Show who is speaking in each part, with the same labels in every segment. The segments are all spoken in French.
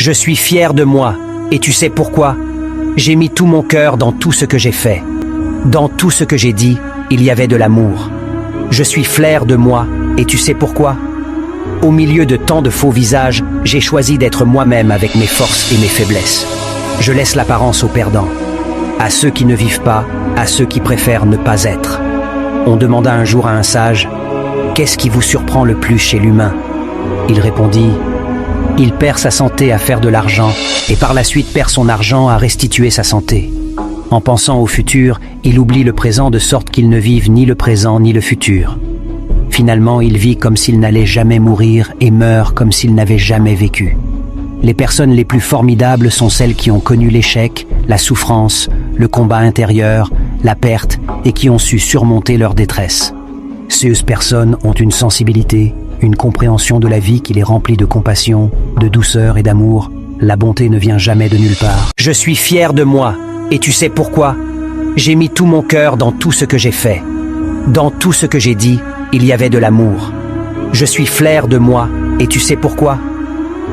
Speaker 1: Je suis fier de moi, et tu sais pourquoi? J'ai mis tout mon cœur dans tout ce que j'ai fait. Dans tout ce que j'ai dit, il y avait de l'amour. Je suis fier de moi, et tu sais pourquoi? Au milieu de tant de faux visages, j'ai choisi d'être moi-même avec mes forces et mes faiblesses. Je laisse l'apparence aux perdants, à ceux qui ne vivent pas, à ceux qui préfèrent ne pas être. On demanda un jour à un sage, « Qu'est-ce qui vous surprend le plus chez l'humain ?» Il répondit, « Il perd sa santé à faire de l'argent, et par la suite perd son argent à restituer sa santé. En pensant au futur, il oublie le présent de sorte qu'il ne vive ni le présent ni le futur. Finalement, il vit comme s'il n'allait jamais mourir et meurt comme s'il n'avait jamais vécu. Les personnes les plus formidables sont celles qui ont connu l'échec, la souffrance, le combat intérieur, la perte et qui ont su surmonter leur détresse. Ces personnes ont une sensibilité, une compréhension de la vie qui les remplit de compassion, de douceur et d'amour. La bonté ne vient jamais de nulle part. Je suis fier de moi, et tu sais pourquoi? J'ai mis tout mon cœur dans tout ce que j'ai fait. Dans tout ce que j'ai dit, il y avait de l'amour. Je suis fier de moi, et tu sais pourquoi?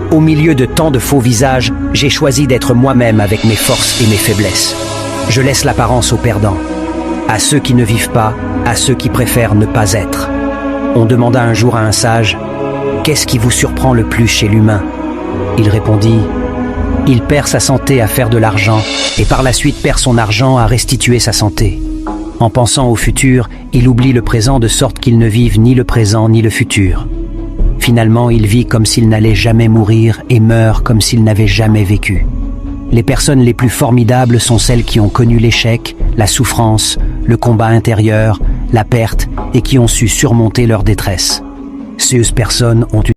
Speaker 1: Au milieu de tant de faux visages, j'ai choisi d'être moi-même avec mes forces et mes faiblesses. Je laisse l'apparence aux perdants, à ceux qui ne vivent pas, à ceux qui préfèrent ne pas être. On demanda un jour à un sage, « Qu'est-ce qui vous surprend le plus chez l'humain ?» Il répondit, « Il perd sa santé à faire de l'argent, et par la suite perd son argent à restituer sa santé. En pensant au futur, il oublie le présent de sorte qu'il ne vive ni le présent ni le futur. Finalement, il vit comme s'il n'allait jamais mourir et meurt comme s'il n'avait jamais vécu. Les personnes les plus formidables sont celles qui ont connu l'échec, la souffrance, le combat intérieur, la perte et qui ont su surmonter leur détresse. Ces personnes ont une